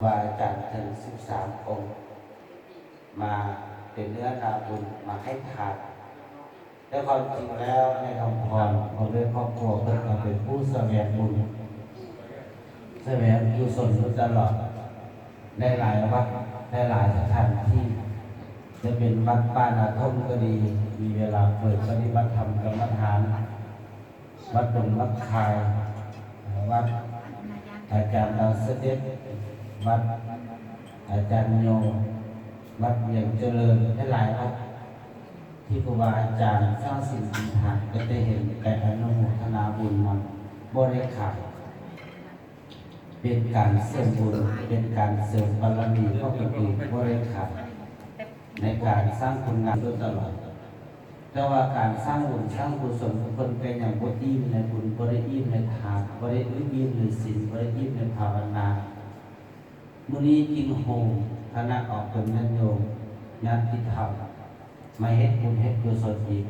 ครูบาอาจารย์ถึง13 องค์มาเป็นเนื้อนาบุญมาให้ทานแต่ความจริงแล้วในคำพรของเรื่องครอบครัวเพื่อนเป็นผู้แสวงบุญแสวงกุศลตลอดได้หลายวัดได้หลายสถานที่จะเป็นวัดป้านาทมก็ดีมีเวลาเปิดปฏิบัติธรรมกรรมฐานวัดตรงวัดคายวัดอาจารย์ดาวเสด็จวัดอาจารย์โยวัดเวียงเจริญได้หลายวัดที่ครูบาอาจารย์สร้างสิ่งต่างๆก็จะเห็นแต่อนุโมทนาบุญนำบริขารเป็นการเสริมบุญเป็นการเสริมบารมีเข้าไปอีกบริขารในการสร้างคุณงามโดยตลอดแต่ว่าการสร้างบุญสร้างกุศลคนเป็นอย่างบริอิ่มในบุญบริอิ่มในทานบริอิ่มในศีลบริอิ่มในภาวนามื้อนี้กินโฮมคณะออกเป็นญาติโยมญาติธรรมมาเฮ็ดบุญเฮ็ดกุศลอีก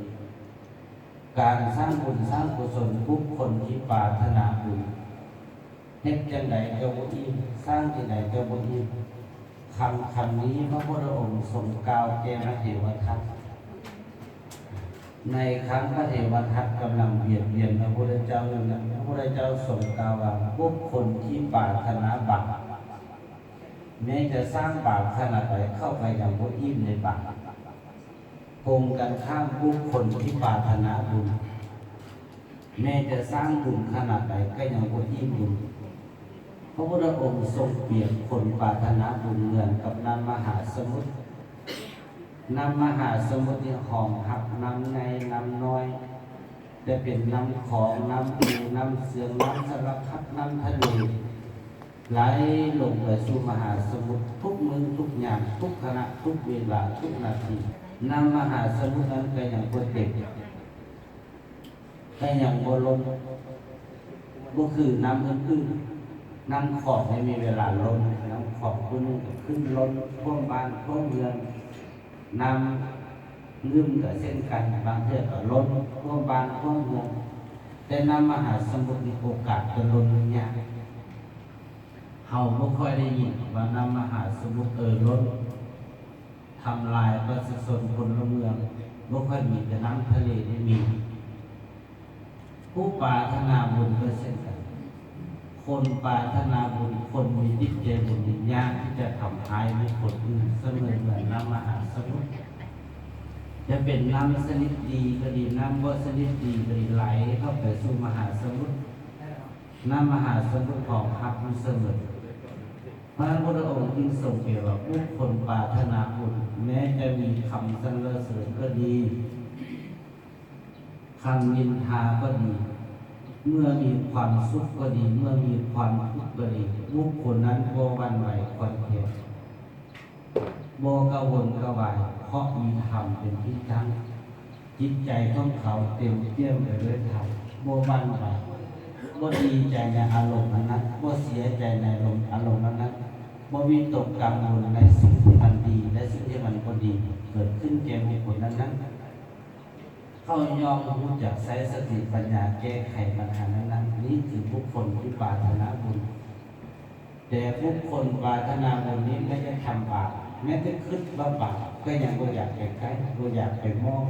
การสร้างบุญสร้างกุศลทุกคนที่ปรารถนาบุญเฮ็ดจังไดก็บ่อิ่มสร้างที่ไหนก็บ่อิ่มคำนี้พระพุทธองค์ทรงกล่าวแก่พระเทวทัตในครั้งพระเทวทัตกำลังเบียดเบียนพระพุทธเจ้าอยู่นั้นพระพุทธเจ้าทรงกล่าวว่าพวกคนที่ปรารถนาบาปแม้จะสร้างบาปขนาดไหนเข้าไปอย่างบ่อิ่มในบาปโกงกันข้ามผู้คนที่ปรารถนาบุญแม้จะสร้างบุญขนาดไหนก็ยังบ่อิ่มบุญพระพุทธองค์ทรงเปรียบคนปรารถนาบุญเหมือนกับน้ำมหาสมุทรน้ำมหาสมุทรที่หอมหักน้ำในน้ำน้อยแต่เป็นน้ำของน้ำอูน้ำเสืองน้ำสารพัดน้ำทะเลไหลลงไปสู่มหาสมุทรทุกมื้อทุกยามทุกขณะทุกเวลาทุกนาทีน้ำมหาสมุทรนั้นก็ยังบ่เต็มก็ยังบ่ล้นก็คือน้ำอื่นๆน้ำขอบไม่มีเวลาล้นน้ำขอบขึ้นล้นท่วมบ้านท่วมเมืองน้ำลืมกับเส้นกันบางเทื่อก็ล้นท่วมบ้านท่วมเมืองแต่น้ำมหาสมุทรมีโอกาสจะล้นยากเฮาบ่ค่อยได้ยินว่าน้ำมหาสมุทรล้นทำลายประชาชนคนละเมืองบ่ค่อยมีแต่น้ำทะเลได้มีผู้ปรารถนาบุญก็เช่นกันคนปรารถนาบุญคนมีจิตใจบุญยากที่จะทำหายบุคคลอื่นเสมอเหมือนน้ำมหาสมุทรจะเป็นน้ำชนิดดีก็ดีน้ำบ่ชนิดดีก็ดีไหลเข้าไปสู่มหาสมุทรน้ำมหาสมุทรของฮักอยู่เสมอพระพุทธองค์จึงทรงเปรียบว่าผู้คนปรารถนาบุญแม้จะมีคำสรรเสริญก็ดีคำนินทาก็ดีเมื่อมีความสุขก็ดีเมื่อมีความทุกข์ก็ดีบุคคลนั้นบ่หวั่นไหวควันเพียรบ่กังวลกระวายเพราะมีธรรมเป็นที่ตั้งจิตใจของเขาเต็มเปี่ยมไปด้วยธรรมบ่หวั่นไหวบ่ดีใจในอารมณ์นั้นบ่เสียใจในอารมณ์นั้นบ่วิตกกังวลในสิ่งที่มันดีและสิ่งที่มันบ่ดีเกิดขึ้นแก่บุคคลนั้นเขายอมรู้จักใช้สติปัญญาแก้ไขปัญหานั้นนี่คือบุคคลที่ปรารถนาบุญแต่บุคคลปรารถนาบุญนี้ไม่ได้ทำบาปแม้แต่คิดว่าบาปก็ยังบ่อยากไปใกล้บ่อยากไปมอง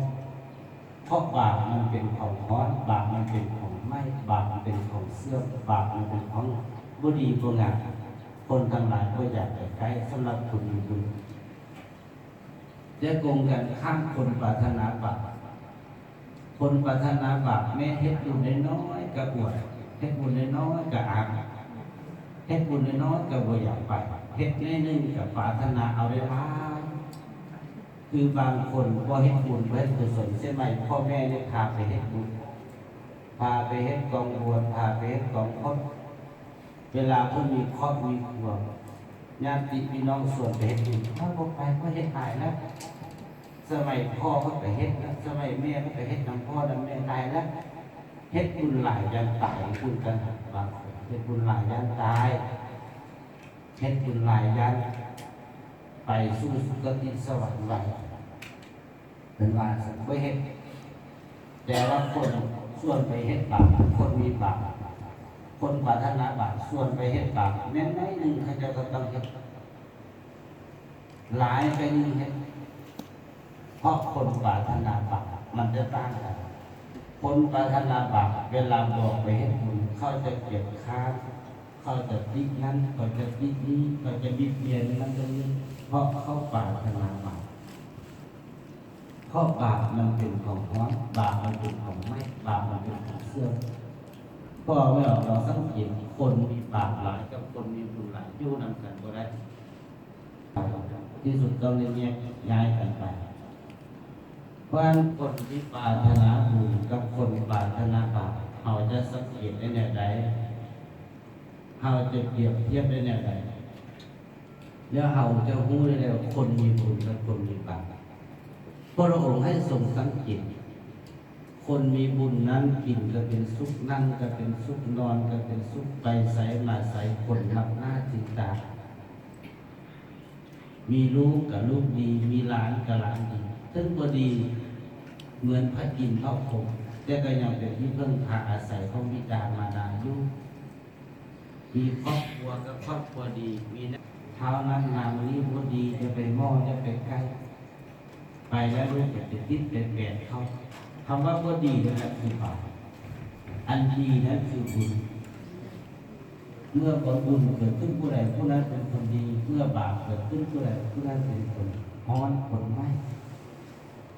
เพราะบาปมันเป็นของร้อนบาปมันเป็นของไหม้บาปมันเป็นของเสื่อมบาปมันเป็นของบ่ดีบ่งามคนทั้งหลายบ่อยากไปใกล้สำหรับคนมีบุญจะโกงกันข้ามคนปรารถนาบาปคนปรารถนาบาปแม้เฮ็ดบุญน้อยๆก็อวดเฮ็ดบุญน้อยๆก็อายเฮ็ดบุญน้อยๆก็บ่อยากไปเฮ็ดน้อยๆก็ปรารถนาเอาได้หลายคือบางคนบ่เฮ็ดบุญบ่เฮ็ดกุศลใช่ไหมพ่อแม่ได้พาไปเฮ็ดบุญพาไปเฮ็ดกองบวชพาไปเฮ็ดกองพจน์เวลาเพิ่นมีครอบมีครัวญาติพี่น้องส่วนไปเฮ็ดบุญถ้าบ่ไปก็เฮ็ดหายแล้วสมัยพ่อเขาไปเฮ็ดแล้วสมัยแม่เขาไปเฮ็ดนำพ่อนำแม่ตายแล้วเฮ็ดบุญหลายยันตายบุญกันบางคนเฮ็ดบุญหลายยันตายเฮ็ดบุญหลายยันไปสู่สุคติสวรรค์ไว้เป็นว่าบ่เฮ็ดแต่ว่าคนส่วนไปเฮ็ดบาปคนมีบาป คนปรารถนาบาปส่วนไปเฮ็ดบาปแม้น้อยหนึ่งเขาจะก็ต้องเฮ็ดหลายไปหนึ่งเฮ็ดเพราะคนปรารถนาบาปมันจะต่างกันคนปรารถนาบาปเวลาบอกไปเฮ็ดบุญเขาจะเก็บค้างเขาจะติดนั้นเขาจะติดนี้เขาจะบิดเบียนนั้นตรงนี้เพราะเขาปรารถนาบาปเพราะบาปมันเป็นของฮ้อนบาปมันเป็นของไม่บาปมันเป็นของเสื่อมพ่อไม่ออกเราสังเกตคนมีบาปหลายกับคนมีบุญหลายอยู่นำกันก็ได้ที่สุดต้องแยกย้ายกันไปเพราะคนที่ปรารถนาบุญกับคนปรารถนาบาปเขาจะสังเกตได้แนวใดเขาจะเปรียบเทียบได้แนวใดแล้วเขาจะรู้ได้แล้วคนมีบุญกับคนมีบาปพระองค์ให้ทรงสังเกตคนมีบุญนั้นกินก็เป็นสุขนั่งก็เป็นสุขนอนก็เป็นสุขไปใส่มาใส่คนหลับหน้าจิตตามีลูกกับลูกดีมีหลานกับหลานดีซึ่งก็ดีเหมือนพระอินทร์พระพรหมแต่ก็ยังเป็นที่พึ่งพาอาศัยของบิดามารดาอยู่มีครอบครัวกับครอบครัวดีมีเท้านั้นนางนี้บ่ดีจะไปมองจะไปใกล้ไปแล้วลูกจะติดติดเป็นแปดเขาคำว่าบ่ดีนั่นแหละคือบาปอันดีนั้นคือบุญเมื่อบุญเกิดขึ้นผู้ใดผู้นั้นเป็นคนดีเมื่อบาปเกิดขึ้นผู้ใดผู้นั้นเป็นคนฮ้อนคนไม่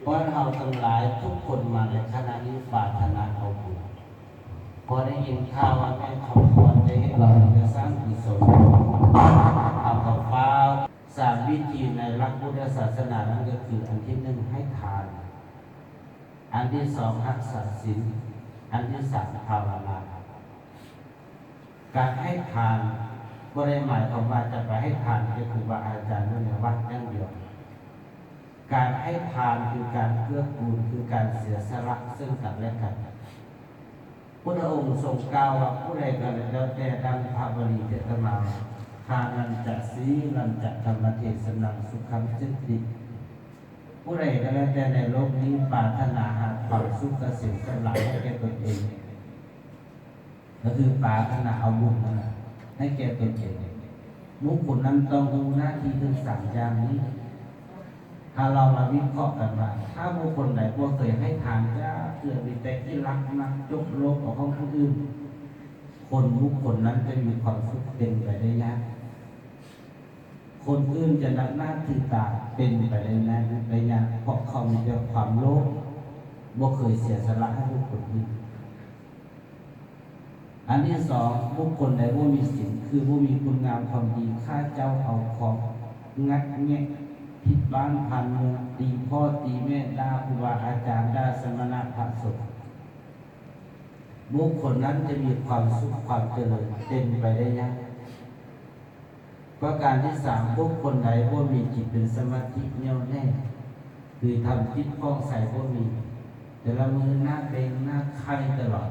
เพราะเราทั้งหลายทุกคนมาในขณะนี้ปรารถนาเอาบุญพอได้ยินข่าวว่าแม่คำพรได้ให้เราจะสร้างกุศลเอากับฟ้าสามวิธีในหลักพุทธศาสนานั้นก็คืออันที่หนึ่งให้ทานอันที่สองรักษาศีลอันที่สามภาวนาการให้ทานก็ได้หมายความว่าจะไปให้ทานแก่ครูบาอาจารย์ในวัดอย่างเดียวการให้ทานคือการเกื้อกูลคือการเสียสละซึ่งกันและกันพระองค์ทรงกล่าวว่าผู้ใดก็แล้วแต่ดังพระบาลีเทศนาทานันจะสีนันจะธรรมเทศนังสุขังจิตติผู้ใดก็แล้วแต่ในโลกนี้ปรารถนาหาความสุขเกษมสำหรับให้แก่ตนเองก็คือปรารถนาเอาบุญนั่นแหละให้แก่ตนเองบุคคลนั้นต้องรู้หน้าที่ทั้งสามอย่างนี้ถ้าเรามาวิเคราะห์กันว่าถ้าบุคคลใดพวกเคยให้ทานจ้าเพื่อมีแต่ที่รักนักยกโลกของผู้อื่นคนบุคคลนั้นจะมีความสุขเป็นไปได้ยากคนอื่นจะนับหน้าถือตาเป็นไปได้ยากเพราะเขามีแต่ความโลภบ่เคยเสียสละให้บุคคลอื่นอันที่สองบุคคลใดว่ามีศีลคือว่ามีคุณงามความดีข้าเจ้าเอาของงัดแงะผิดบ้านพันเมืองตีพ่อตีแม่ด่าครูบาอาจารย์ด่าสมณะพระสงฆ์บุคคลนั้นจะมีความสุขความเจริญเป็นไปได้ยากประการที่สามบุคคลใดว่ามีจิตเป็นสมาธิแน่วแน่คือทำจิตคล่องใสว่ามีแต่ละมือหน้าเบ่งหน้าไข้ตลอด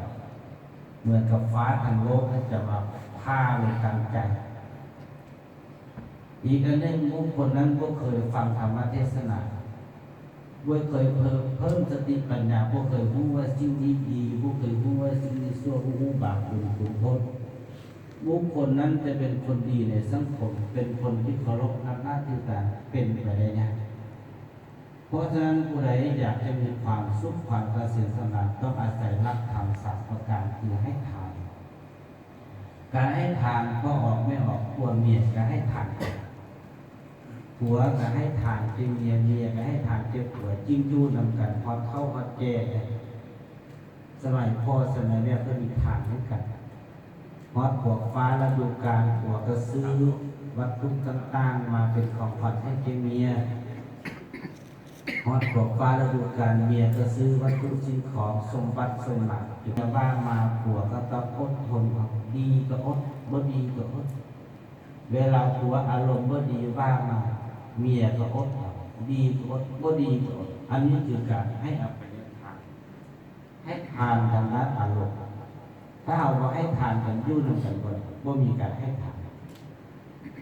เหมือนกับฟ้าทางโลกนั้นจะมาผ้าในกลางใจอีกอันหนึ่งบุคคลนั้นก็เคยฟังธรรมเทศนาบ่เคยเพิ่มสติปัญญาบ่เคยรู้ว่าสิ่งนี้ดีบ่เคยรู้ว่าสิ่งนี้ชั่วบ่รู้บาปบุญคุณโทษบุคคลนั้นจะเป็นคนดีในสังคมเป็นคนที่เคารพนับหน้าถือตาเป็นไปได้ยากเพราะฉะนั้นผู้ใดอยากจะมีความสุขความเกษมสำราญต้องอาศัยหลักธรรมสามประการคือให้ทานการให้ทานก็ออกไม่ออกควรเมียก็ให้ทานผัวก็ให้ทานจริงเมียก็ให้ทานเจ็บผัวจิ้งยู่นำกันพอเข้าพอแก่สมัยพ่อสมัยแม่ก็มีทานให้กันฮอดพวกฟ้าฤดูกาลผัวก็ซื้อวัตถุต่างๆมาเป็นของขวัญให้แก่เมียฮอดพวกฟ้าฤดูกาลเมียก็ซื้อวัตถุสิ่งของสมบัติสมบัติจะว่ามาผัวก็ต้องอดทนดีก็อดบ่ดีก็อดเวลาผัวอารมณ์บ่ดีว่ามาเมียก็อดดีก็อดบ่ดีก็อดอันนี้คือการให้อภัยทานให้ทานทางด้านอารมณ์ถ้าเอาว่าให้ทานกันยุ่งกันบ่มีการให้ทาน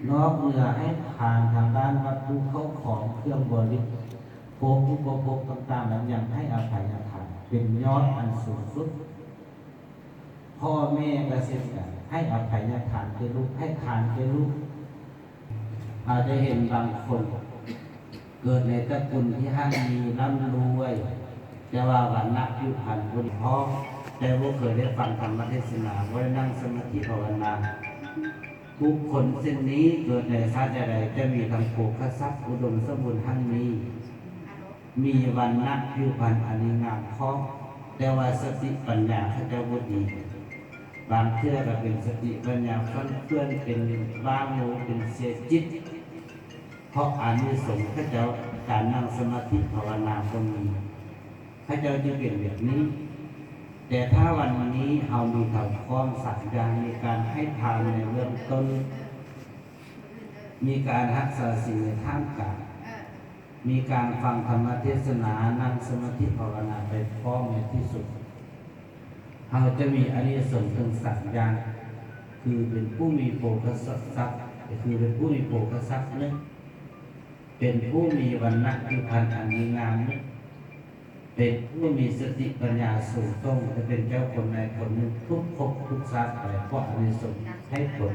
นอกเหนือให้ทานทางด้านวัตถุเข้าของเครื่องบริโภคอุปโภคต่างๆนั้นยังให้อภัยทานเป็นยอดอันสูงสุดพ่อแม่ก็เช่นกัน ให้อภัยทานแก่ลูกให้ทานแก่ลูกอาจจะเห็นบางคนเกิดในตระกูลที่ห้างมีร่ำรวยแต่ว่าวันนักอยู่ผ่านบุญพ่อแต่ว่าเคยได้ฟังธรรมเทศนาว่านั่งสมาธิภาวนาบุคคลเช่นนี้เกิดในชาติใดจะมีทั้งโภคทรัพย์อุดมสมบูรณ์ทั้งนี้มีวันนักผิวพรรณอันงามพร้อมแต่ว่าสติปัญญาเขาจะบ่ดีบางเทื่อก็เป็นสติปัญญาฟันเฟื่อนเป็นบ้าโมเป็นเสียจิตเพราะอานิสงส์เขาจะการนั่งสมาธิภาวนาตรงนี้เขาจะเป็นแบบนี้แต่ถ้าวันนี้เรามีทำความสัตย์อย่างมีการให้ทานในเรื่องต้นมีการรักษาศีลในท่ามกลางมีการฟังธรรมเทศนานั่งสมาธิภาวนาไปพร้อมในที่สุดเราจะมีอานิสงส์ถึงสัตย์อย่างคือเป็นผู้มีโภคทรัพย์คือเป็นผู้มีโภคทรัพย์นึงเป็นผู้มีวรรณะผิวพรรณอันดีงามนึงเป็นผู้มีสติปัญญาสูงส่งจะเป็นเจ้าคนในคนหนึ่งทุกภพทุกชาติไปเพราะอานิสงส์ให้ผล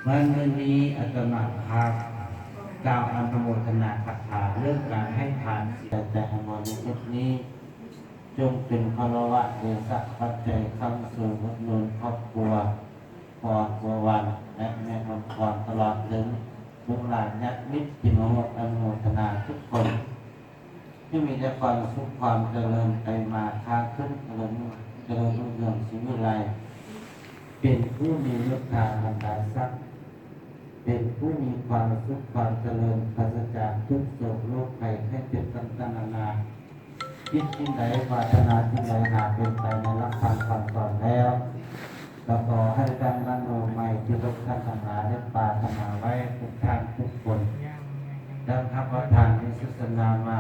วันนี้อาตมาภาพกล่าวอนุโมทนาคาถาเรื่องการให้ทานแต่อมรนิตนี้จงเป็นคารวะเดชะปัจจัยคำสู่วัดนนครอบครัวพรบัววันและแม่นนพรตลอดถึงลูกหลานญาติมิตรที่มาร่วมอนุโมทนาทุกคนที่มีแต่ความสุขความเจริญไปมาค้าขึ้นเจริญรุ่งเรืองชีวิตไรเป็นผู้มีเมตตาบรรดาทรัพย์เป็นผู้มีความสุขความเจริญปราศจากทุกโศกโรคภัยให้เป็นต่างๆนานาคิดที่ใดปรารถนาที่ใดหากเป็นไปในรักธรรมคำสอนแล้วก็ขอให้ดังนั้นโอไม่ที่ทุกท่านทั้งหลายได้ปรารถนาไว้ทุกท่านทุกคนดังทัพประธานที่ศาสนามา